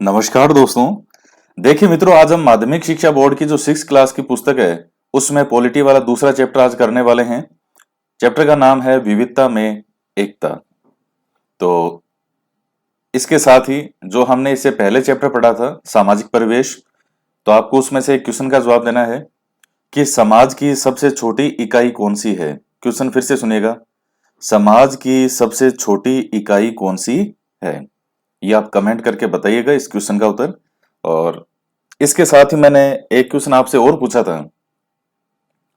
नमस्कार दोस्तों। देखिए मित्रों, आज हम माध्यमिक शिक्षा बोर्ड की जो 6 क्लास की पुस्तक है उसमें पॉलिटी वाला दूसरा चैप्टर आज करने वाले हैं। चैप्टर का नाम है विविधता में एकता। तो इसके साथ ही जो हमने इससे पहले चैप्टर पढ़ा था सामाजिक परिवेश, तो आपको उसमें से एक क्वेश्चन का जवाब देना है कि समाज की सबसे छोटी इकाई कौन सी है। क्वेश्चन फिर से सुनिएगा, समाज की सबसे छोटी इकाई कौन सी है। ये आप कमेंट करके बताइएगा इस क्वेश्चन का उत्तर। और इसके साथ ही मैंने एक क्वेश्चन आपसे और पूछा था,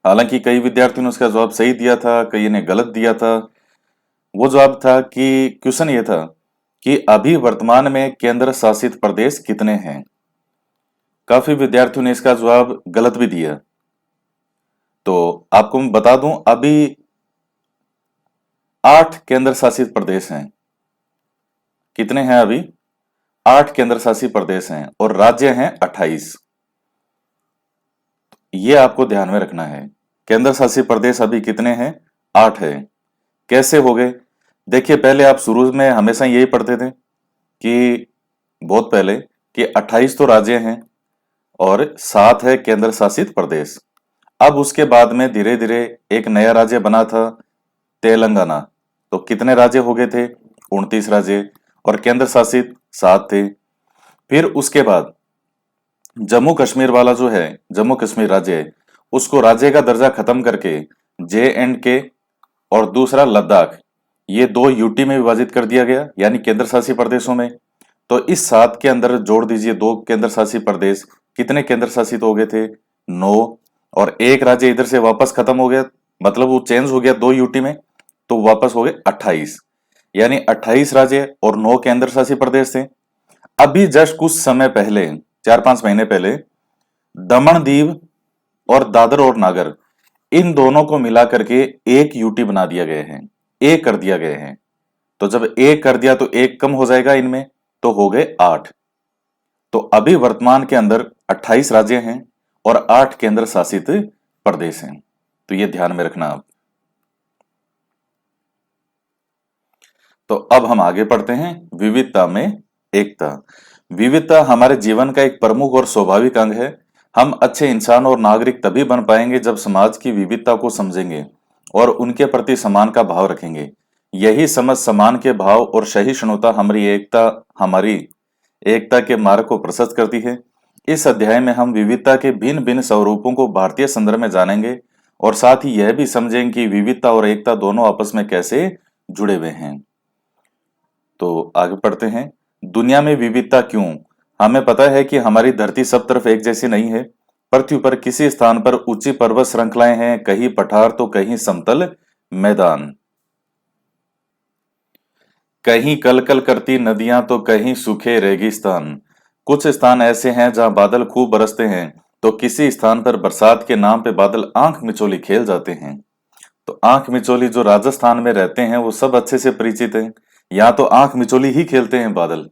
हालांकि कई विद्यार्थियों ने उसका जवाब सही दिया था, कई ने गलत दिया था। वो जवाब था कि क्वेश्चन ये था कि अभी वर्तमान में केंद्र शासित प्रदेश कितने हैं। काफी विद्यार्थियों ने इसका जवाब गलत भी दिया। तो आपको मैं बता दूं, अभी 8 केंद्र शासित प्रदेश हैं। कितने हैं अभी? 8 केंद्र शासित प्रदेश हैं और राज्य हैं 28। ये आपको ध्यान में रखना है। केंद्र शासित प्रदेश अभी कितने हैं? 8 है। कैसे हो गए? देखिए, पहले आप शुरू में हमेशा यही पढ़ते थे कि बहुत पहले कि 28 तो राज्य हैं और 7 है केंद्र शासित प्रदेश। अब उसके बाद में धीरे धीरे एक नया राज्य बना था, तेलंगाना। तो कितने राज्य हो गए थे? 29 राज्य। और केंद्र शासित 7 थे। फिर उसके बाद जम्मू कश्मीर वाला जो है, जम्मू कश्मीर राज्य है, उसको राज्य का दर्जा खत्म करके JNK और दूसरा लद्दाख, ये 2 यूटी में विभाजित कर दिया गया, यानी केंद्र शासित प्रदेशों में। तो इस 7 के अंदर जोड़ दीजिए 2 केंद्र शासित प्रदेश। कितने केंद्र शासित हो गए थे? 9। और एक राज्य इधर से वापस खत्म हो गया, मतलब वो चेंज हो गया 2 यूटी में, तो वापस हो गए 28। यानी 28 राज्य और 9 केंद्र शासित प्रदेश थे। अभी जस्ट कुछ समय पहले, 4-5 महीने पहले, दमन दीव और दादर और नागर, इन दोनों को मिला करके एक यूटी बना दिया गया है, एक कर दिया गया है। तो जब एक कर दिया तो एक कम हो जाएगा इनमें, तो हो गए 8। तो अभी वर्तमान के अंदर 28 राज्य हैं और 8 केंद्र शासित प्रदेश हैं। तो ये ध्यान में रखना आप। तो अब हम आगे पढ़ते हैं विविधता में एकता। विविधता हमारे जीवन का एक प्रमुख और स्वाभाविक अंग है। हम अच्छे इंसान और नागरिक तभी बन पाएंगे जब समाज की विविधता को समझेंगे और उनके प्रति सम्मान का भाव रखेंगे। यही समझ, सम्मान के भाव और सहिष्णुता हमारी एकता के मार्ग को प्रशस्त करती है। इस अध्याय में हम विविधता के भिन्न भिन्न स्वरूपों को भारतीय संदर्भ में जानेंगे और साथ ही यह भी समझेंगे कि विविधता और एकता दोनों आपस में कैसे जुड़े हुए हैं। तो आगे पढ़ते हैं। दुनिया में विविधता क्यों? हमें पता है कि हमारी धरती सब तरफ एक जैसी नहीं है। पृथ्वी पर किसी स्थान पर ऊंची पर्वत श्रृंखलाएं हैं, कहीं पठार तो कहीं समतल मैदान, कहीं कलकल करती नदियां तो कहीं सूखे रेगिस्तान। कुछ स्थान ऐसे हैं जहां बादल खूब बरसते हैं, तो किसी स्थान पर बरसात के नाम पे बादल आंख मिचोली खेल जाते हैं। तो आंख मिचोली जो राजस्थान में रहते हैं वो सब अच्छे से परिचित हैं। यहाँ तो आंख मिचोली ही खेलते हैं बादल।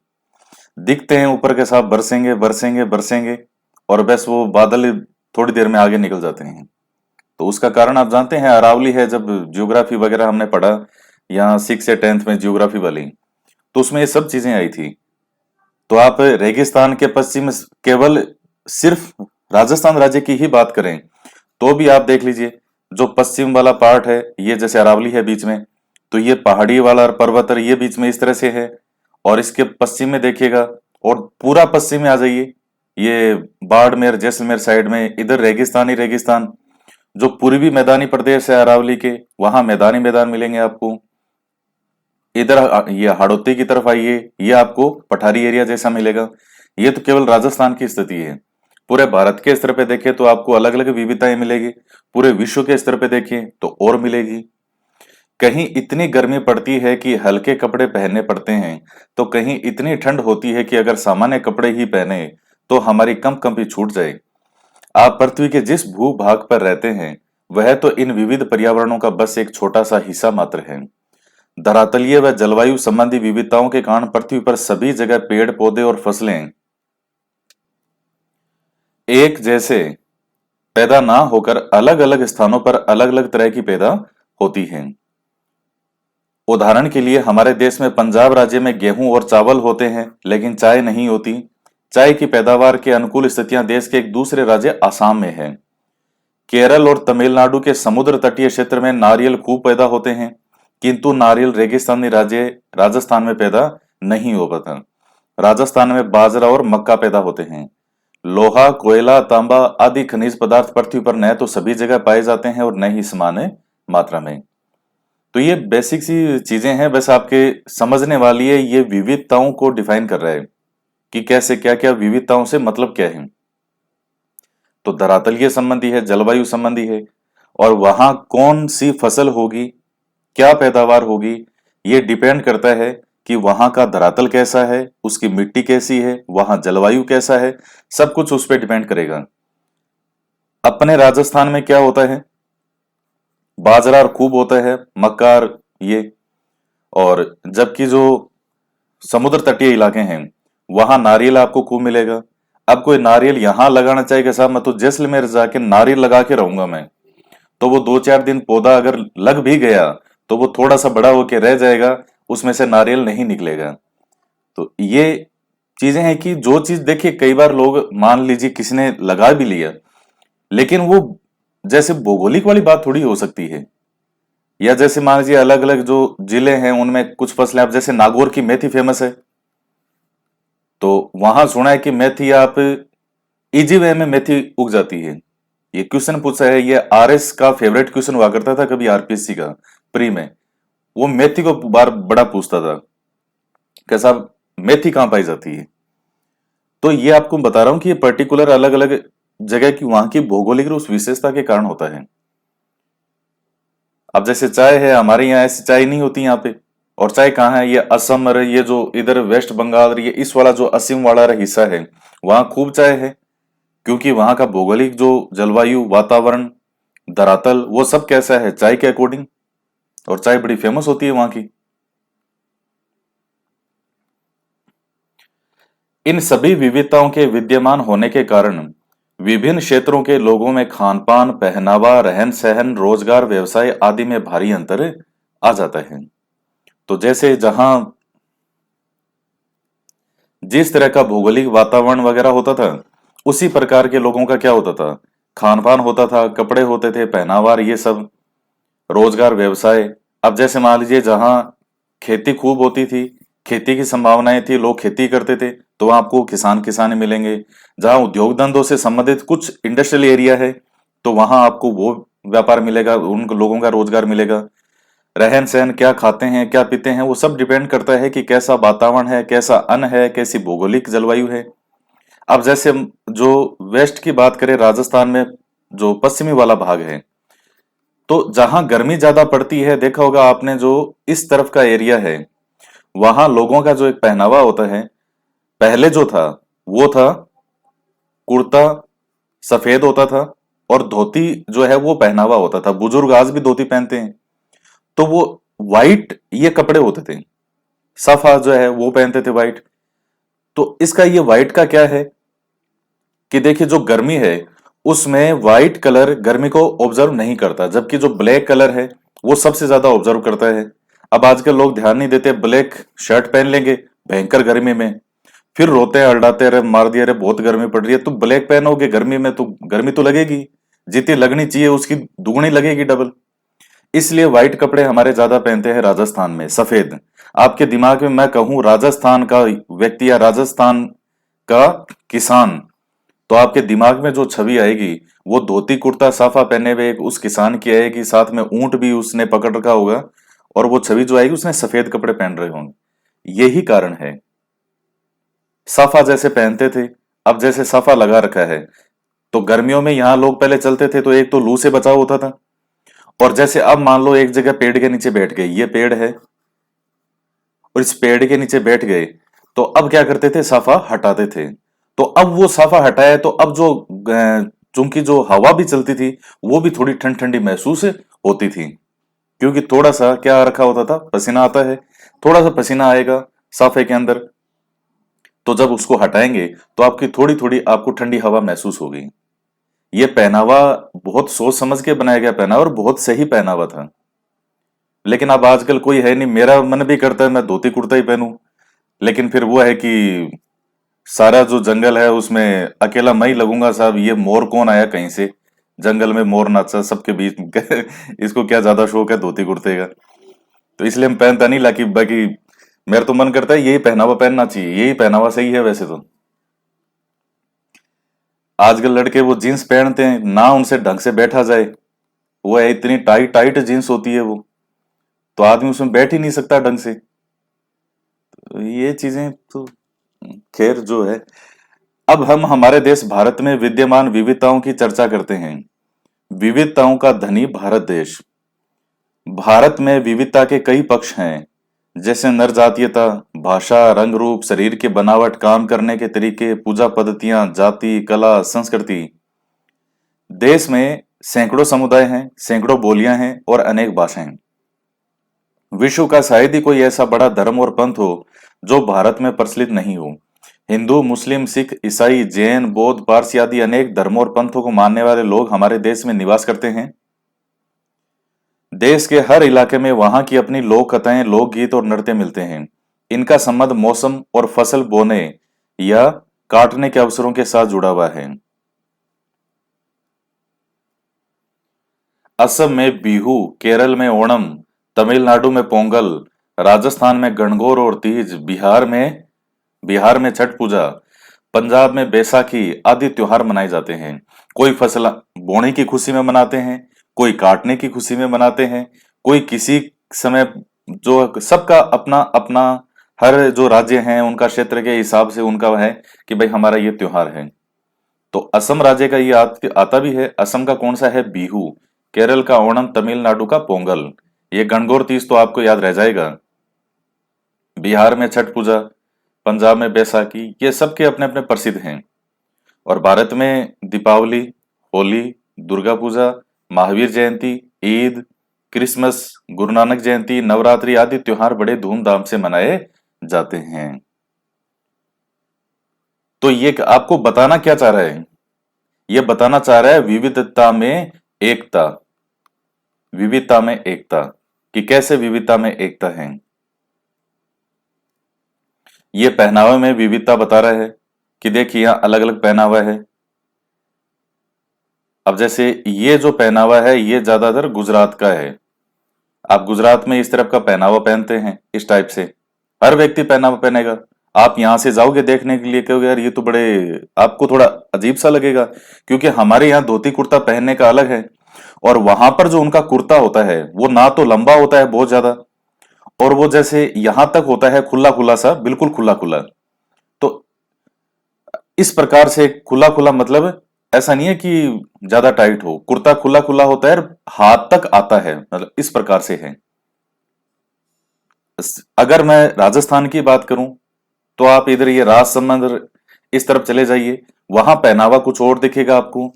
दिखते हैं ऊपर के साथ बरसेंगे बरसेंगे बरसेंगे, और बस वो बादल थोड़ी देर में आगे निकल जाते हैं। तो उसका कारण आप जानते हैं, अरावली है। जब ज्योग्राफी वगैरह हमने पढ़ा यहाँ 6 या 10th में ज्योग्राफी वाली, तो उसमें ये सब चीजें आई थी। तो आप रेगिस्तान के पश्चिम केवल सिर्फ राजस्थान राज्य की ही बात करें तो भी आप देख लीजिए, जो पश्चिम वाला पार्ट है ये जैसे अरावली है बीच में, तो ये पहाड़ी वाला पर्वत है, ये बीच में इस तरह से है। और इसके पश्चिम में देखिएगा, और पूरा पश्चिम में आ जाइए, ये बाड़मेर जैसलमेर साइड में इधर रेगिस्तान ही रेगिस्तान। जो पूर्वी मैदानी प्रदेश है अरावली के, वहां मैदानी मैदान मिलेंगे आपको। इधर ये हाड़ौती की तरफ आइए, ये आपको पठारी एरिया जैसा मिलेगा। ये तो केवल राजस्थान की स्थिति है। पूरे भारत के स्तर पे देखें तो आपको अलग अलग विविधताएं मिलेगी। पूरे विश्व के स्तर पे देखें तो और मिलेगी। कहीं इतनी गर्मी पड़ती है कि हल्के कपड़े पहनने पड़ते हैं, तो कहीं इतनी ठंड होती है कि अगर सामान्य कपड़े ही पहने तो हमारी कंपकंपी छूट जाए। आप पृथ्वी के जिस भूभाग पर रहते हैं वह तो इन विविध पर्यावरणों का बस एक छोटा सा हिस्सा मात्र है। धरातलीय व जलवायु संबंधी विविधताओं के कारण पृथ्वी पर सभी जगह पेड़ पौधे और फसलें एक जैसे पैदा ना होकर अलग अलग स्थानों पर अलग अलग तरह की पैदा होती हैं। उदाहरण के लिए हमारे देश में पंजाब राज्य में गेहूं और चावल होते हैं लेकिन चाय नहीं होती। चाय की पैदावार के अनुकूल स्थितियां देश के एक दूसरे राज्य आसाम में है। केरल और तमिलनाडु के समुद्र तटीय क्षेत्र में नारियल खूब पैदा होते हैं, किंतु नारियल रेगिस्तानी राज्य राजस्थान में पैदा नहीं हो पाता। राजस्थान में बाजरा और मक्का पैदा होते हैं। लोहा, कोयला, तांबा आदि खनिज पदार्थ पृथ्वी पर न तो सभी जगह पाए जाते हैं और न ही समान मात्रा में। तो ये बेसिक सी चीजें हैं, बस आपके समझने वाली है। ये विविधताओं को डिफाइन कर रहा है कि कैसे क्या क्या विविधताओं से मतलब क्या है। तो धरातलीय संबंधी है, जलवायु संबंधी है, और वहां कौन सी फसल होगी, क्या पैदावार होगी, ये डिपेंड करता है कि वहां का धरातल कैसा है, उसकी मिट्टी कैसी है, वहां जलवायु कैसा है, सब कुछ उस पर डिपेंड करेगा। अपने राजस्थान में क्या होता है, बाजरा खूब होता है, मक्का ये, और जबकि जो समुद्र तटीय इलाके हैं वहां नारियल आपको खूब मिलेगा। अब कोई नारियल यहां लगाना चाहेगा, साहब मैं तो जैसलमेर जाके नारियल लगा के रहूंगा मैं, तो वो 2-4 दिन पौधा अगर लग भी गया तो वो थोड़ा सा बड़ा होके रह जाएगा, उसमें से नारियल नहीं निकलेगा। तो ये चीजें हैं कि जो चीज देखिए, कई बार लोग मान लीजिए किसी ने लगा भी लिया, लेकिन वो जैसे भौगोलिक वाली बात थोड़ी हो सकती है। या जैसे मान लीजिए अलग अलग जो जिले हैं उनमें कुछ फसलें, आप जैसे नागौर की मेथी फेमस है, तो वहां सुना है कि मेथी आप इजी वे में मेथी उग जाती है। ये क्वेश्चन पूछा है, ये आरएस का फेवरेट क्वेश्चन हुआ करता था कभी आरपीएससी का प्री में। वो मेथी को बार बड़ा पूछता था कि साहब मेथी कहां पाई जाती है। तो ये आपको बता रहा हूं कि ये पर्टिकुलर अलग अलग जगह की वहां की भौगोलिक उस विशेषता के कारण होता है। अब जैसे चाय है, हमारे यहाँ ऐसी चाय नहीं होती यहाँ पे। और चाय कहाँ है, ये असम और ये जो इधर वेस्ट बंगाल, ये इस वाला जो असम वाला हिस्सा है, वहां खूब चाय है, क्योंकि वहां का भौगोलिक जो जलवायु, वातावरण, धरातल, वो सब कैसा है चाय के अकॉर्डिंग, और चाय बड़ी फेमस होती है वहां की। इन सभी विविधताओं के विद्यमान होने के कारण विभिन्न क्षेत्रों के लोगों में खान पान, पहनावा, रहन सहन, रोजगार, व्यवसाय आदि में भारी अंतर आ जाता है। तो जैसे जहां जिस तरह का भौगोलिक वातावरण वगैरह होता था, उसी प्रकार के लोगों का क्या होता था, खान पान होता था, कपड़े होते थे, पहनावा, ये सब, रोजगार, व्यवसाय। अब जैसे मान लीजिए जहां खेती खूब होती थी, खेती की संभावनाएं थी, लोग खेती करते थे, तो वहां आपको किसान किसानी मिलेंगे। जहां उद्योग धंधों से संबंधित कुछ इंडस्ट्रियल एरिया है, तो वहां आपको वो व्यापार मिलेगा, उन लोगों का रोजगार मिलेगा। रहन सहन, क्या खाते हैं, क्या पीते हैं, वो सब डिपेंड करता है कि कैसा वातावरण है, कैसा अन्न है, कैसी भौगोलिक जलवायु है। अब जैसे हम जो वेस्ट की बात करें, राजस्थान में जो पश्चिमी वाला भाग है, तो जहां गर्मी ज्यादा पड़ती है, देखा होगा आपने, जो इस तरफ का एरिया है, वहां लोगों का जो एक पहनावा होता है, पहले जो था वो था कुर्ता सफेद होता था, और धोती जो है वो पहनावा होता था। बुजुर्ग आज भी धोती पहनते हैं। तो वो वाइट ये कपड़े होते थे, सफा जो है वो पहनते थे वाइट। तो इसका ये वाइट का क्या है कि देखिए, जो गर्मी है उसमें व्हाइट कलर गर्मी को ऑब्जर्व नहीं करता, जबकि जो ब्लैक कलर है वो सबसे ज्यादा ऑब्जर्व करता है। अब आजकल लोग ध्यान नहीं देते, ब्लैक शर्ट पहन लेंगे भयंकर गर्मी में, फिर रोते हैं, अड़ाते, अरे मार दिया, अरे बहुत गर्मी पड़ रही है। तो ब्लैक पहनोगे गर्मी में तो गर्मी तो लगेगी, जितनी लगनी चाहिए उसकी दुगनी लगेगी, डबल। इसलिए व्हाइट कपड़े हमारे ज्यादा पहनते हैं राजस्थान में, सफेद। आपके दिमाग में मैं कहूं राजस्थान का व्यक्ति या राजस्थान का किसान, तो आपके दिमाग में जो छवि आएगी वो धोती कुर्ता साफा पहने हुए एक उस किसान की आएगी, साथ में ऊंट भी उसने पकड़ रखा होगा, और वो छवि जो आएगी उसने सफेद कपड़े पहन रहे होंगे। यही कारण है, साफा जैसे पहनते थे, अब जैसे साफा लगा रखा है, तो गर्मियों में यहाँ लोग पहले चलते थे तो एक तो लू से बचाव होता था, और जैसे अब मान लो एक जगह पेड़ के नीचे बैठ गए, ये पेड़ है और इस पेड़ के नीचे बैठ गए, तो अब क्या करते थे, साफा हटाते थे। तो अब वो साफा हटाया, तो अब जो चूंकि जो हवा भी चलती थी वो भी थोड़ी ठंड ठंडी महसूस होती थी, क्योंकि थोड़ा सा क्या रखा होता था, पसीना आता है, थोड़ा सा पसीना आएगा साफे के अंदर। तो जब उसको हटाएंगे तो आपकी थोड़ी थोड़ी आपको ठंडी हवा महसूस होगी। ये पहनावा बहुत सोच समझ के बनाया गया पहनावा, और बहुत सही पहनावा था। लेकिन अब आजकल कोई है नहीं, मेरा मन भी करता है मैं धोती कुर्ता ही पहनूं, लेकिन फिर वो है कि सारा जो जंगल है उसमें अकेला मैं ही लगूंगा साहब, ये मोर कौन आया कहीं से, जंगल में मोर नाचा सबके बीच में। इसको क्या ज्यादा शौक है धोती कुर्ते का, तो इसलिए हम पहनता नहीं। लाकि बाकी मेरा तो मन करता है यही पहनावा पहनना चाहिए, यही पहनावा सही है वैसे तो। आजकल लड़के वो जीन्स पहनते हैं ना, उनसे ढंग से बैठा जाए, वो है इतनी टाइट टाइट जीन्स होती है वो, तो आदमी उसमें बैठ ही नहीं सकता ढंग से। तो ये चीजें तो खैर जो है। अब हम हमारे देश भारत में विद्यमान विविधताओं की चर्चा करते हैं। विविधताओं का धनी भारत देश। भारत में विविधता के कई पक्ष हैं, जैसे नरजातीयता, भाषा, रंग रूप, शरीर की बनावट, काम करने के तरीके, पूजा पद्धतियां, जाति, कला, संस्कृति। देश में सैकड़ों समुदाय हैं, सैकड़ों बोलियां हैं और अनेक भाषाएं। विश्व का शायद ही कोई ऐसा बड़ा धर्म और पंथ हो जो भारत में प्रचलित नहीं हो। हिंदू, मुस्लिम, सिख, ईसाई, जैन, बौद्ध, पारसी आदि अनेक धर्मों और पंथों को मानने वाले लोग हमारे देश में निवास करते हैं। देश के हर इलाके में वहां की अपनी लोक कथाएं, लोकगीत और नृत्य मिलते हैं। इनका संबंध मौसम और फसल बोने या काटने के अवसरों के साथ जुड़ा हुआ है। असम में बिहू, केरल में ओणम, तमिलनाडु में पोंगल, राजस्थान में गणगौर और तीज, बिहार में छठ पूजा, पंजाब में बैसाखी आदि त्योहार मनाए जाते हैं। कोई फसल बोने की खुशी में मनाते हैं, कोई काटने की खुशी में मनाते हैं, कोई किसी समय, जो सबका अपना अपना, हर जो राज्य हैं उनका क्षेत्र के हिसाब से उनका है कि भाई हमारा ये त्योहार है। तो असम राज्य का ये आता भी है। असम का कौन सा है? बिहू। केरल का ओणम, तमिलनाडु का पोंगल। ये गणगौर तीज तो आपको याद रह जाएगा। बिहार में छठ पूजा, पंजाब में बैसाखी, ये सबके अपने अपने प्रसिद्ध हैं। और भारत में दीपावली, होली, दुर्गा पूजा, महावीर जयंती, ईद, क्रिसमस, गुरु नानक जयंती, नवरात्रि आदि त्योहार बड़े धूमधाम से मनाए जाते हैं। तो ये आपको बताना क्या चाह रहा है? ये बताना चाह रहा है विविधता में एकता। विविधता में एकता, कि कैसे विविधता में एकता है। ये पहनावे में विविधता बता रहा है कि देखिए यहां अलग अलग पहनावा है। अब जैसे ये जो पहनावा है ये ज्यादातर गुजरात का है। आप गुजरात में इस तरफ का पहनावा पहनते हैं, इस टाइप से हर व्यक्ति पहनावा पहनेगा। आप यहां से जाओगे देखने के लिए, कहोगे यार ये तो बड़े, आपको थोड़ा अजीब सा लगेगा, क्योंकि हमारे यहाँ धोती कुर्ता पहनने का अलग है, और वहां पर जो उनका कुर्ता होता है वो ना तो लंबा होता है बहुत ज्यादा, और वो जैसे यहां तक होता है खुला खुला सा, बिल्कुल खुला खुला। तो इस प्रकार से खुला खुला मतलब ऐसा नहीं है कि ज्यादा टाइट हो, कुर्ता खुला खुला होता है, हाथ तक आता है, मतलब इस प्रकार से है। अगर मैं राजस्थान की बात करूं तो आप इधर ये राजसमंद इस तरफ चले जाइए, वहां पहनावा कुछ और दिखेगा आपको।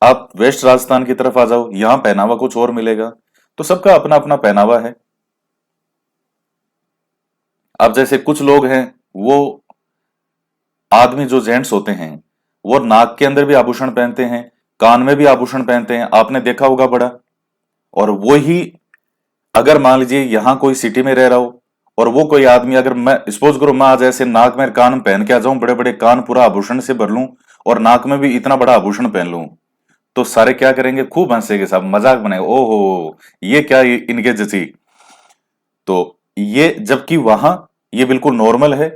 आप वेस्ट राजस्थान की तरफ आ जाओ, यहां पहनावा कुछ और मिलेगा। तो सबका अपना अपना पहनावा है। अब जैसे कुछ लोग हैं, वो आदमी जो जेंट्स होते हैं, वो नाक के अंदर भी आभूषण पहनते हैं, कान में भी आभूषण पहनते हैं, आपने देखा होगा बड़ा। और वो ही, अगर मान लीजिए यहाँ कोई सिटी में रह रहा हो, और वो कोई आदमी, अगर मैं सपोज करो मैं आज ऐसे नाक में कान पहन के आ जाऊं, बड़े बड़े कान पूरा आभूषण से भर लूं, और नाक में भी इतना बड़ा आभूषण पहन लूं, तो सारे क्या करेंगे? खूब हंसेंगे, साहब मजाक बनाएंगे, ओहो ये क्या, इनके जैसी। तो ये जबकि वहां ये बिल्कुल नॉर्मल है।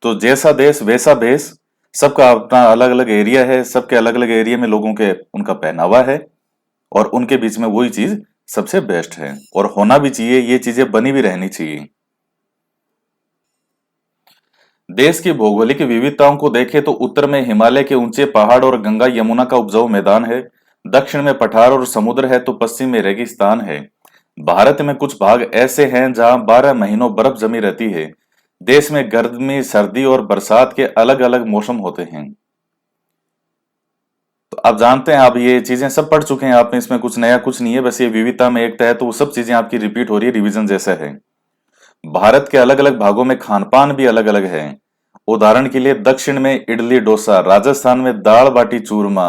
तो जैसा देश वैसा भेष, सबका अपना अलग अलग एरिया है, सबके अलग अलग एरिया में लोगों के उनका पहनावा है, और उनके बीच में वही चीज सबसे बेस्ट है, और होना भी चाहिए, ये चीजें बनी भी रहनी चाहिए। देश की भौगोलिक विविधताओं को देखें तो उत्तर में हिमालय के ऊंचे पहाड़ और गंगा यमुना का उपजाऊ मैदान है। दक्षिण में पठार और समुद्र है, तो पश्चिम में रेगिस्तान है। भारत में कुछ भाग ऐसे हैं जहां 12 महीनों बर्फ जमी रहती है। देश में गर्मी, सर्दी और बरसात के अलग अलग मौसम होते हैं। तो आप जानते हैं, आप ये चीजें सब पढ़ चुके हैं आपने, इसमें कुछ नया कुछ नहीं है, बस ये विविधता में एकता है, तो वो सब चीजें आपकी रिपीट हो रही है, रिवीजन जैसा है। भारत के अलग अलग भागों में खान पान भी अलग अलग है। उदाहरण के लिए दक्षिण में इडली डोसा, राजस्थान में दाल बाटी चूरमा।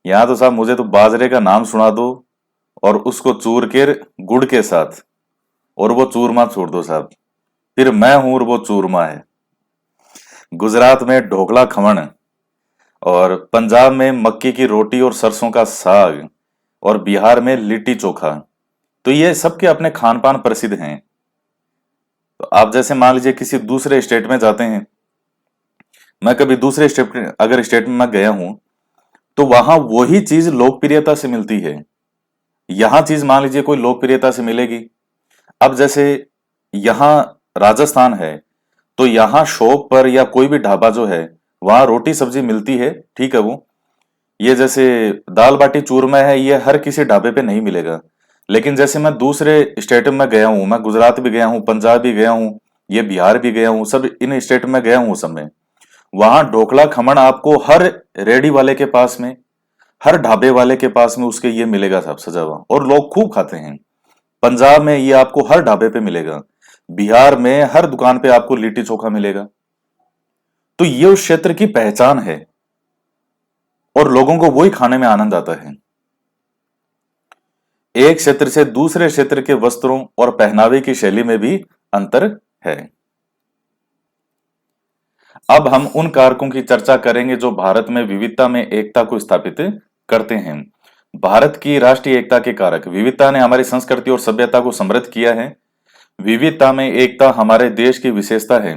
यहाँ तो साहब मुझे तो बाजरे का नाम सुना दो, और उसको चूर के गुड़ के साथ, और वो चूरमा छोड़ दो साहब, फिर मैं हूं और वो चूरमा है। गुजरात में ढोकला खमण, और पंजाब में मक्की की रोटी और सरसों का साग, और बिहार में लिट्टी चोखा। तो ये सबके अपने खान पान प्रसिद्ध हैं। तो आप जैसे मान लीजिए किसी दूसरे स्टेट में जाते हैं, मैं कभी दूसरे स्टेट, अगर स्टेट में मैं गया हूं, तो वहां वही चीज लोकप्रियता से मिलती है। यहां चीज मान लीजिए कोई लोकप्रियता से मिलेगी। अब जैसे यहाँ राजस्थान है, तो यहाँ शॉप पर या कोई भी ढाबा जो है, वहां रोटी सब्जी मिलती है, ठीक है। वो ये जैसे दाल बाटी चूरमा है, ये हर किसी ढाबे पे नहीं मिलेगा। लेकिन जैसे मैं दूसरे स्टेट में गया हूँ, मैं गुजरात भी गया हूँ, पंजाब भी गया हूँ, ये बिहार भी गया हूँ, सब इन स्टेट में गया हूँ सब में। वहां ढोकला खमण आपको हर रेडी वाले के पास में, हर ढाबे वाले के पास में उसके ये मिलेगा सब सजा हुआ, और लोग खूब खाते हैं। पंजाब में ये आपको हर ढाबे पे मिलेगा। बिहार में हर दुकान पे आपको लिट्टी चोखा मिलेगा। तो ये उस क्षेत्र की पहचान है, और लोगों को वही खाने में आनंद आता है। एक क्षेत्र से दूसरे क्षेत्र के वस्त्रों और पहनावे की शैली में भी अंतर है। अब हम उन कारकों की चर्चा करेंगे जो भारत में विविधता में एकता को स्थापित करते हैं। भारत की राष्ट्रीय एकता के कारक। विविधता ने हमारी संस्कृति और सभ्यता को समृद्ध किया है। विविधता में एकता हमारे देश की विशेषता है,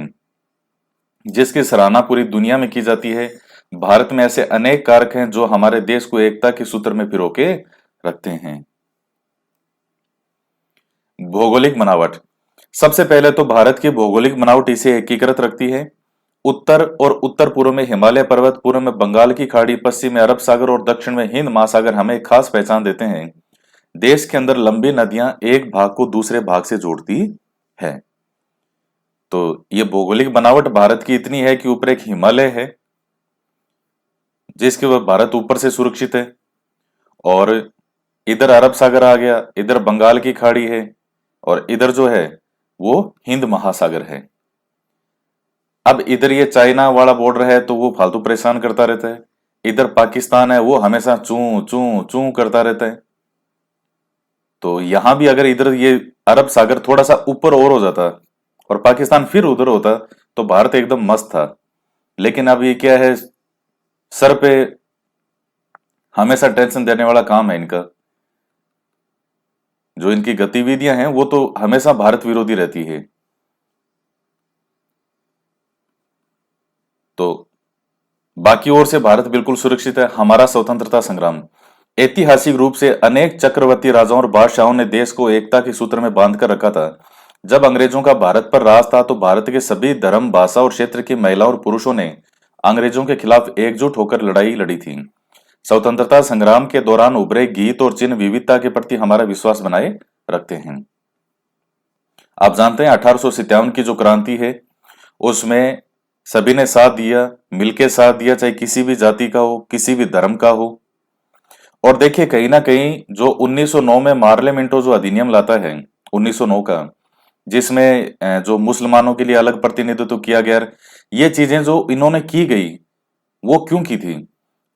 जिसकी सराहना पूरी दुनिया में की जाती है। भारत में ऐसे अनेक कारक हैं जो हमारे देश को एकता के सूत्र में पिरो के रखते हैं। भौगोलिक बनावट। सबसे पहले तो भारत की भौगोलिक बनावट इसे एकीकृत रखती है। उत्तर और उत्तर पूर्व में हिमालय पर्वत, पूर्व में बंगाल की खाड़ी, पश्चिम में अरब सागर और दक्षिण में हिंद महासागर हमें एक खास पहचान देते हैं। देश के अंदर लंबी नदियां एक भाग को दूसरे भाग से जोड़ती है। तो ये भौगोलिक बनावट भारत की इतनी है कि ऊपर एक हिमालय है, जिसके वह भारत ऊपर से सुरक्षित है, और इधर अरब सागर आ गया, इधर बंगाल की खाड़ी है, और इधर जो है वो हिंद महासागर है। अब इधर ये चाइना वाला बॉर्डर है, तो वो फालतू परेशान करता रहता है। इधर पाकिस्तान है, वो हमेशा चू चू चू करता रहता है। तो यहां भी अगर इधर ये अरब सागर थोड़ा सा ऊपर और हो जाता, और पाकिस्तान फिर उधर होता, तो भारत एकदम मस्त था। लेकिन अब ये क्या है, सर पे हमेशा टेंशन देने वाला काम है इनका। जो इनकी गतिविधियां हैं वो तो हमेशा भारत विरोधी रहती है। तो बाकी ओर से भारत बिल्कुल सुरक्षित है। हमारा स्वतंत्रता संग्राम। ऐतिहासिक रूप से अनेक चक्रवर्ती राजाओं और बादशाहों ने देश को एकता के सूत्र में बांध कर रखा था। जब अंग्रेजों का भारत पर राज था, तो भारत के सभी धर्म, भाषा और क्षेत्र की महिला और पुरुषों ने अंग्रेजों के खिलाफ एकजुट होकर लड़ाई लड़ी थी। स्वतंत्रता संग्राम के दौरान उभरे गीत और चिन्ह विविधता के प्रति हमारा विश्वास बनाए रखते हैं। आप जानते हैं 1857 की जो क्रांति है, उसमें सभी ने साथ दिया, मिलके साथ दिया, चाहे किसी भी जाति का हो, किसी भी धर्म का हो। और देखिए कहीं ना कहीं जो 1909 में मार्लियामेंटो जो अधिनियम लाता है 1909 का, जिसमें जो मुसलमानों के लिए अलग प्रतिनिधित्व किया गया, ये चीजें जो इन्होंने की गई, वो क्यों की थी?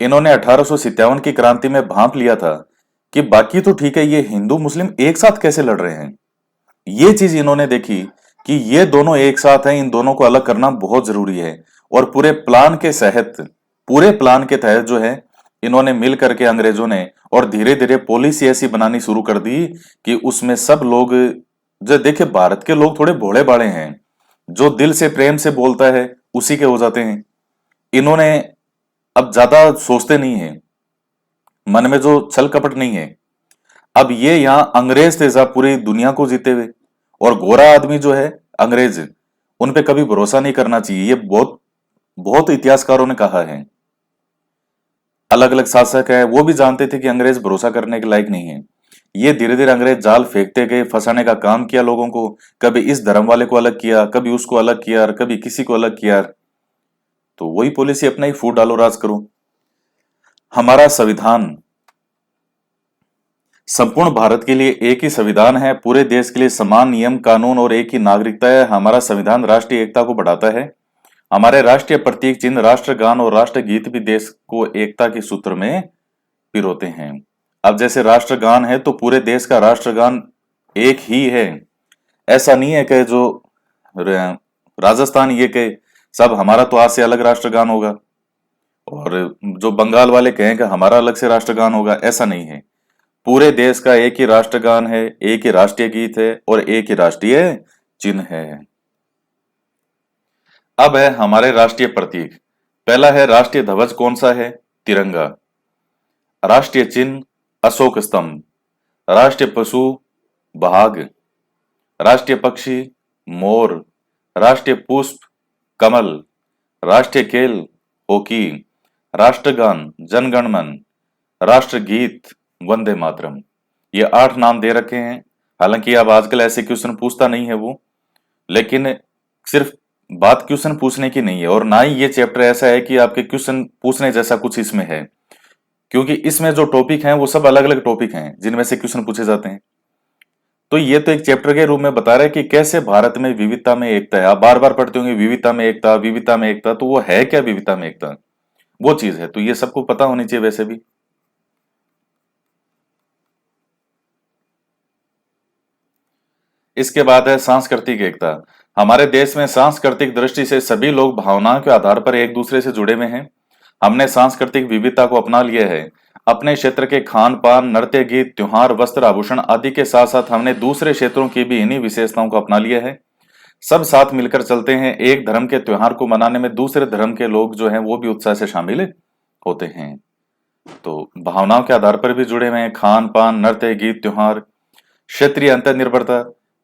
इन्होंने 1857 की क्रांति में भांप लिया था कि बाकी तो ठीक है, ये हिंदू मुस्लिम एक साथ कैसे लड़ रहे हैं। ये चीज इन्होंने देखी कि ये दोनों एक साथ हैं, इन दोनों को अलग करना बहुत जरूरी है। और पूरे प्लान के तहत जो है, इन्होंने मिल करके अंग्रेजों ने, और धीरे धीरे पॉलिसी ऐसी बनानी शुरू कर दी कि उसमें सब लोग, जो देखिए भारत के लोग थोड़े भोले भाले हैं, जो दिल से प्रेम से बोलता है उसी के हो जाते हैं। इन्होंने अब ज्यादा सोचते नहीं है, मन में जो छल कपट नहीं है। अब ये यहाँ अंग्रेज थे साहब, पूरी दुनिया को जीते हुए, और गोरा आदमी जो है अंग्रेज, उन पे कभी भरोसा नहीं करना चाहिए। ये बहुत बहुत इतिहासकारों ने कहा है। अलग अलग शासक है, वो भी जानते थे कि अंग्रेज भरोसा करने के लायक नहीं है। ये धीरे धीरे अंग्रेज जाल फेंकते गए, फंसाने का काम किया लोगों को। कभी इस धर्म वाले को अलग किया, कभी उसको अलग किया, और कभी किसी को अलग किया। तो वही पॉलिसी अपना ही फूट डालो, राज करो। हमारा संविधान संपूर्ण भारत के लिए एक ही संविधान है, पूरे देश के लिए समान नियम कानून और एक ही नागरिकता है। हमारा संविधान राष्ट्रीय एकता को बढ़ाता है। हमारे राष्ट्रीय प्रतीक चिन्ह, राष्ट्रगान और राष्ट्रगीत भी देश को एकता के सूत्र में पिरोते हैं। अब जैसे राष्ट्रगान है, तो पूरे देश का राष्ट्रगान एक ही है। ऐसा नहीं है कि जो राजस्थान ये कहे सब हमारा तो आज से अलग राष्ट्रगान होगा, और जो बंगाल वाले कहें कि हमारा अलग से राष्ट्रगान होगा, ऐसा नहीं है। पूरे देश का एक ही राष्ट्रगान है, एक ही राष्ट्रीय गीत है और एक ही राष्ट्रीय चिन्ह है। अब है हमारे राष्ट्रीय प्रतीक। पहला है राष्ट्रीय ध्वज, कौन सा है? तिरंगा। राष्ट्रीय चिन्ह अशोक स्तंभ। राष्ट्रीय पशु बाघ। राष्ट्रीय पक्षी मोर। राष्ट्रीय पुष्प कमल। राष्ट्रीय खेल हॉकी। राष्ट्रगान जनगण मन। राष्ट्रगीत वंदे मातरम। ये 8 नाम दे रखे हैं। हालांकि अब आजकल ऐसे क्वेश्चन पूछता नहीं है वो, लेकिन सिर्फ बात क्वेश्चन पूछने की नहीं है, और ना ही ये चैप्टर ऐसा है कि आपके क्वेश्चन पूछने जैसा कुछ इसमें है, क्योंकि इसमें जो टॉपिक हैं वो सब अलग अलग टॉपिक हैं जिनमें से क्वेश्चन पूछे जाते हैं। तो ये तो एक चैप्टर के रूप में बता रहा है कि कैसे भारत में विविधता में एकता है। आप बार बार पढ़ते होंगे विविधता में एकता, विविधता में एकता, तो वो है क्या विविधता में एकता? वो चीज है, तो ये सबको पता होनी चाहिए वैसे भी। इसके बाद है सांस्कृतिक एकता। हमारे देश में सांस्कृतिक दृष्टि से सभी लोग भावनाओं के आधार पर एक दूसरे से जुड़े हुए हैं। हमने सांस्कृतिक विविधता को अपना लिया है। अपने क्षेत्र के खान पान, नृत्य, गीत, त्योहार, वस्त्र, आभूषण आदि के साथ साथ हमने दूसरे क्षेत्रों की भी इन्हीं विशेषताओं को अपना लिया है। सब साथ मिलकर चलते हैं। एक धर्म के त्योहार को मनाने में दूसरे धर्म के लोग जो हैं वो भी उत्साह से शामिल होते हैं। तो भावनाओं के आधार पर भी जुड़े हुए हैं। खान पान, नृत्य, गीत, त्योहार। क्षेत्रीय अंतर्निर्भरता।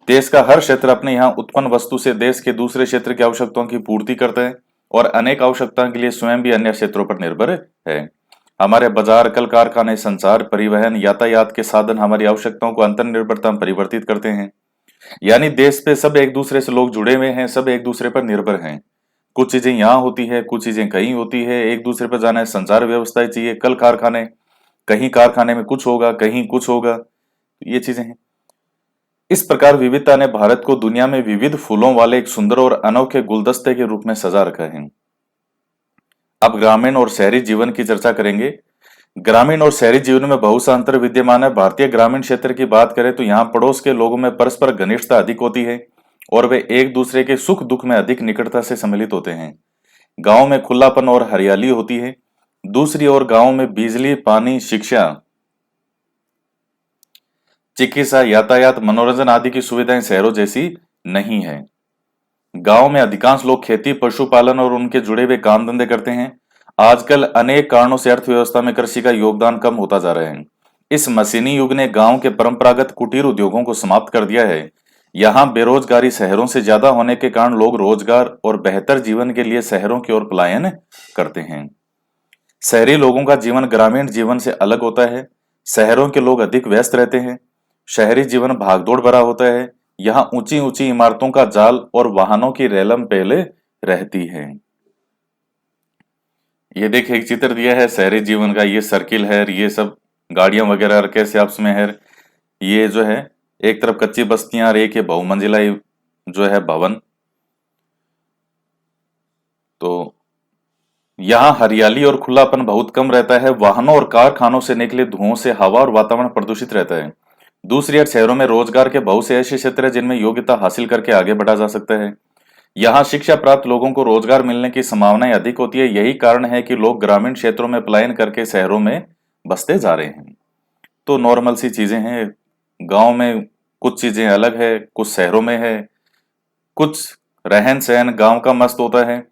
देश का हर क्षेत्र अपने यहाँ उत्पन्न वस्तु से देश के दूसरे क्षेत्र की आवश्यकताओं की पूर्ति करता है और अनेक आवश्यकताओं के लिए स्वयं भी अन्य क्षेत्रों पर निर्भर है। हमारे बाजार, कल कारखाने, संचार, परिवहन, यातायात के साधन हमारी आवश्यकताओं को अंतर्निर्भरता में परिवर्तित करते हैं। यानी देश पे सब एक दूसरे से लोग जुड़े हुए हैं, सब एक दूसरे पर निर्भर हैं। कुछ चीजें यहाँ होती है, कुछ चीजें कहीं होती है। एक दूसरे पर जाना है, संचार व्यवस्थाएं चाहिए, कल कारखाने, कहीं कारखाने में कुछ होगा, कहीं कुछ होगा, ये चीजें हैं। इस प्रकार विविधता ने भारत को दुनिया में विविध फूलों वाले एक सुंदर और अनोखे गुलदस्ते के रूप में सजा रखा है। अब ग्रामीण और शहरी जीवन की चर्चा करेंगे। ग्रामीण और शहरी जीवन में बहुत सा अंतर विद्यमान है। भारतीय ग्रामीण क्षेत्र की बात करें तो यहाँ पड़ोस के लोगों में परस्पर घनिष्ठता अधिक होती है और वे एक दूसरे के सुख दुख में अधिक निकटता से सम्मिलित होते हैं। गांव में खुलापन और हरियाली होती है। दूसरी ओर गांव में बिजली, पानी, शिक्षा, चिकित्सा, यातायात, मनोरंजन आदि की सुविधाएं शहरों जैसी नहीं है। गांव में अधिकांश लोग खेती, पशुपालन और उनके जुड़े हुए काम धंधे करते हैं। आजकल अनेक कारणों से अर्थव्यवस्था में कृषि का योगदान कम होता जा रहा है। इस मशीनी युग ने गांव के परंपरागत कुटीर उद्योगों को समाप्त कर दिया है। यहाँ बेरोजगारी शहरों से ज्यादा होने के कारण लोग रोजगार और बेहतर जीवन के लिए शहरों की ओर पलायन करते हैं। शहरी लोगों का जीवन ग्रामीण जीवन से अलग होता है। शहरों के लोग अधिक व्यस्त रहते हैं। शहरी जीवन भागदौड़ भरा होता है। यहाँ ऊंची ऊंची इमारतों का जाल और वाहनों की रेलम पहले रहती है। ये देखिए एक चित्र दिया है शहरी जीवन का। ये सर्किल है, ये सब गाड़ियां वगैरह कैसे आपस में है। ये जो है एक तरफ कच्ची बस्तियां और एक ये बहुमंजिला जो है भवन। तो यहाँ हरियाली और खुलापन बहुत कम रहता है। वाहनों और कारखानों से निकले धुओं से हवा और वातावरण प्रदूषित रहता है। दूसरी ओर शहरों में रोजगार के बहुत से ऐसे क्षेत्र हैं जिनमें योग्यता हासिल करके आगे बढ़ा जा सकता है। यहाँ शिक्षा प्राप्त लोगों को रोजगार मिलने की संभावनाएं अधिक होती है। यही कारण है कि लोग ग्रामीण क्षेत्रों में पलायन करके शहरों में बसते जा रहे हैं। तो नॉर्मल सी चीजें हैं। गांव में कुछ चीजें अलग है, कुछ शहरों में है। कुछ रहन सहन गांव का मस्त होता है,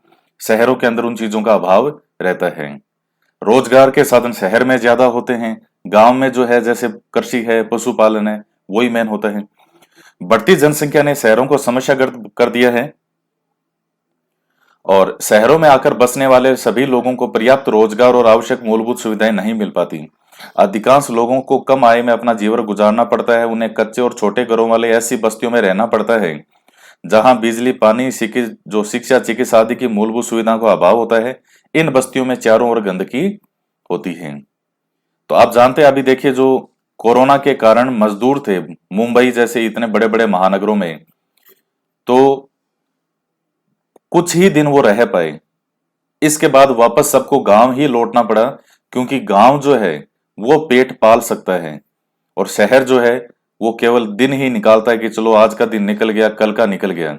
शहरों के अंदर उन चीजों का अभाव रहता है। रोजगार के साधन शहर में ज्यादा होते हैं। गांव में जो है जैसे कृषि है, पशुपालन है, वही मेन होता है। बढ़ती जनसंख्या ने शहरों को समस्याग्रस्त कर दिया है और शहरों में आकर बसने वाले सभी लोगों को पर्याप्त रोजगार और आवश्यक मूलभूत सुविधाएं नहीं मिल पाती। अधिकांश लोगों को कम आय में अपना जीवन गुजारना पड़ता है। उन्हें कच्चे और छोटे घरों वाले ऐसी बस्तियों में रहना पड़ता है जहां बिजली, पानी, जो शिक्षा, चिकित्सा आदि की मूलभूत सुविधाओं का अभाव होता है। इन बस्तियों में चारों ओर गंदगी होती है। तो आप जानते हैं, अभी देखिए जो कोरोना के कारण मजदूर थे मुंबई जैसे इतने बड़े बड़े महानगरों में, तो कुछ ही दिन वो रह पाए। इसके बाद वापस सबको गांव ही लौटना पड़ा, क्योंकि गांव जो है वो पेट पाल सकता है और शहर जो है वो केवल दिन ही निकालता है कि चलो आज का दिन निकल गया, कल का निकल गया।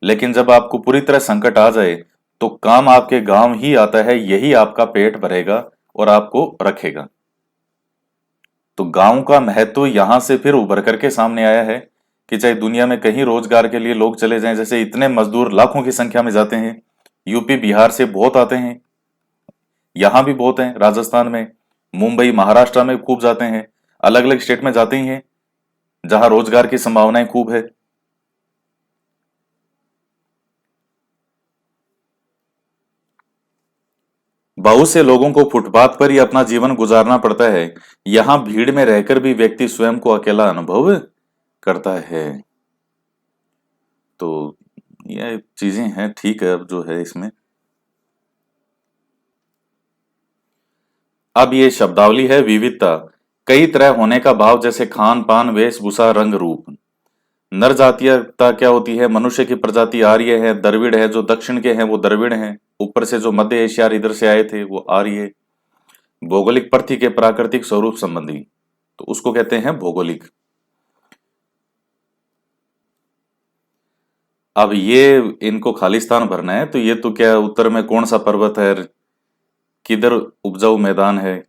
लेकिन जब आपको पूरी तरह संकट आ जाए तो काम आपके गांव ही आता है, यही आपका पेट भरेगा और आपको रखेगा। तो गांव का महत्व यहां से फिर उभर करके सामने आया है कि चाहे दुनिया में कहीं रोजगार के लिए लोग चले जाएं, जैसे इतने मजदूर लाखों की संख्या में जाते हैं, यूपी बिहार से बहुत आते हैं, यहां भी बहुत हैं, राजस्थान में, मुंबई महाराष्ट्र में खूब जाते हैं, अलग अलग स्टेट में जाते ही हैं जहां रोजगार की संभावनाएं खूब है। बहुत से लोगों को फुटपाथ पर ही अपना जीवन गुजारना पड़ता है। यहां भीड़ में रहकर भी व्यक्ति स्वयं को अकेला अनुभव करता है। तो ये चीजें हैं, ठीक है। अब जो है इसमें, अब ये शब्दावली है विविधता। कई तरह होने का भाव, जैसे खान पान, वेशभूषा, रंग रूप। नर जातीयता क्या होती है? मनुष्य की प्रजाति आर्य है, द्रविड़ है, जो दक्षिण के हैं वो द्रविड़ हैं, ऊपर से जो मध्य एशिया इधर से आए थे वो आर्य। भौगोलिक प्रति के प्राकृतिक स्वरूप संबंधी, तो उसको कहते हैं भौगोलिक। अब ये इनको खालिस्तान भरना है, तो ये तो क्या उत्तर में कौन सा पर्वत है, किधर उपजाऊ मैदान है,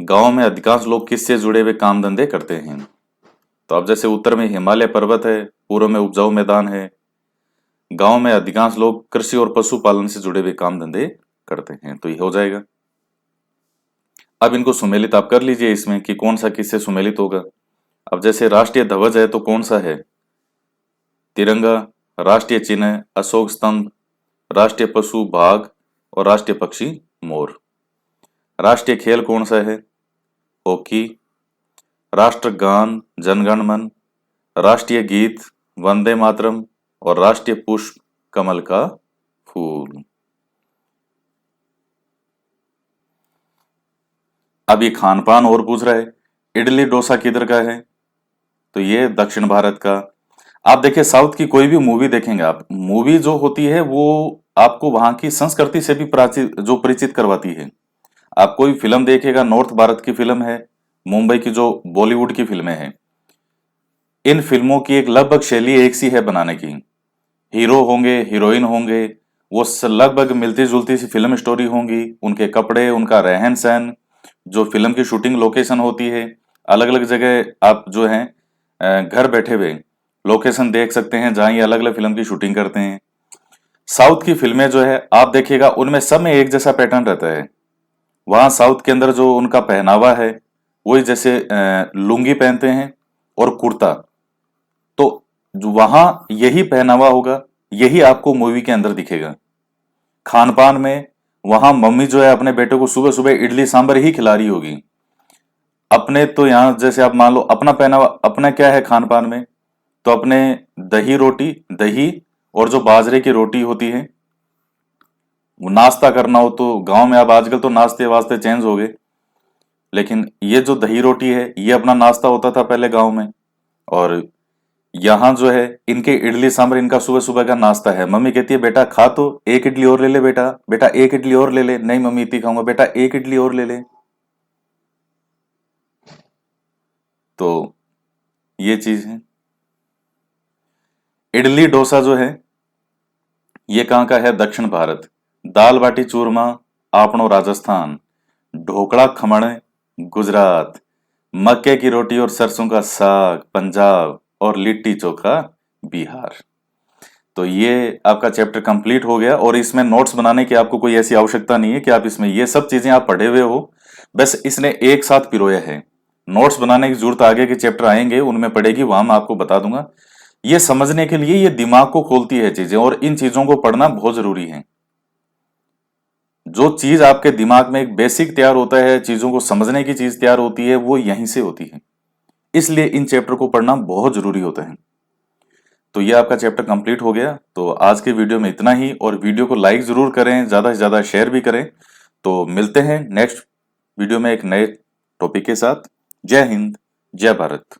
गांव में अधिकांश लोग किससे जुड़े हुए काम धंधे करते हैं? तो अब जैसे उत्तर में हिमालय पर्वत है, पूर्व में उपजाऊ मैदान है, गांव में अधिकांश लोग कृषि और पशुपालन से जुड़े हुए काम धंधे करते हैं, तो ये हो जाएगा। अब इनको सुमेलित आप कर लीजिए इसमें कि कौन सा किससे सुमेलित होगा। अब जैसे राष्ट्रीय ध्वज है तो कौन सा है? तिरंगा। राष्ट्रीय चिन्ह अशोक स्तंभ। राष्ट्रीय पशु बाघ और राष्ट्रीय पक्षी मोर। राष्ट्रीय खेल कौन सा है? हॉकी। राष्ट्रगान जनगण मन। राष्ट्रीय गीत वंदे मातरम और राष्ट्रीय पुष्प कमल का फूल। अब ये खान पान और पूछ रहा है, इडली डोसा किधर का है? तो ये दक्षिण भारत का। आप देखिए साउथ की कोई भी मूवी देखेंगे आप, मूवी जो होती है वो आपको वहां की संस्कृति से भी परिचित करवाती है। आप कोई फिल्म देखेगा, नॉर्थ भारत की फिल्म है, मुंबई की जो बॉलीवुड की फिल्में हैं, इन फिल्मों की एक लगभग शैली एक सी है बनाने की। हीरो होंगे, हीरोइन होंगे, वो लगभग मिलती जुलती सी फिल्म स्टोरी होंगी, उनके कपड़े, उनका रहन सहन, जो फिल्म की शूटिंग लोकेशन होती है, अलग अलग जगह आप जो है घर बैठे हुए लोकेशन देख सकते हैं जहां ये अलग अलग फिल्म की शूटिंग करते हैं। साउथ की फिल्में जो है आप देखिएगा उनमें सब में एक जैसा पैटर्न रहता है। वहां साउथ के अंदर जो उनका पहनावा है वही, जैसे लुंगी पहनते हैं और कुर्ता, तो जो वहां यही पहनावा होगा, यही आपको मूवी के अंदर दिखेगा। खान पान में वहां मम्मी जो है अपने बेटे को सुबह सुबह इडली सांभर ही खिला रही होगी। अपने तो यहाँ जैसे आप मान लो अपना पहनावा अपना क्या है खान पान में, तो अपने दही रोटी, दही और जो बाजरे की रोटी होती है, वो नाश्ता करना हो तो गांव में, अब आजकल तो नाश्ते वास्ते चेंज हो गए, लेकिन ये जो दही रोटी है ये अपना नाश्ता होता था पहले गांव में। और यहाँ जो है इनके इडली सांभर इनका सुबह सुबह का नाश्ता है। मम्मी कहती है बेटा खा तो, एक इडली और ले ले बेटा, बेटा एक इडली और ले ले, नहीं मम्मी इतनी खाऊंगा, बेटा एक इडली और ले ले। तो ये चीज है। इडली डोसा जो है ये कहाँ का है? दक्षिण भारत। दाल बाटी चूरमा आपनो राजस्थान। ढोकड़ा खमण गुजरात। मक्के की रोटी और सरसों का साग पंजाब और लिट्टी चोखा बिहार। तो ये आपका चैप्टर कंप्लीट हो गया, और इसमें नोट्स बनाने की आपको कोई ऐसी आवश्यकता नहीं है कि आप इसमें ये सब चीजें आप पढ़े हुए हो, बस इसने एक साथ पिरोया है। नोट्स बनाने की जरूरत आगे के चैप्टर आएंगे उनमें पड़ेगी, वहां मैं आपको बता दूंगा। ये समझने के लिए ये दिमाग को खोलती है चीजें, और इन चीजों को पढ़ना बहुत जरूरी है। जो चीज आपके दिमाग में एक बेसिक तैयार होता है, चीजों को समझने की चीज तैयार होती है, वो यहीं से होती है। इसलिए इन चैप्टर को पढ़ना बहुत जरूरी होता है। तो ये आपका चैप्टर कंप्लीट हो गया। तो आज के वीडियो में इतना ही, और वीडियो को लाइक जरूर करें, ज्यादा से ज्यादा शेयर भी करें। तो मिलते हैं नेक्स्ट वीडियो में एक नए टॉपिक के साथ। जय हिंद, जय भारत।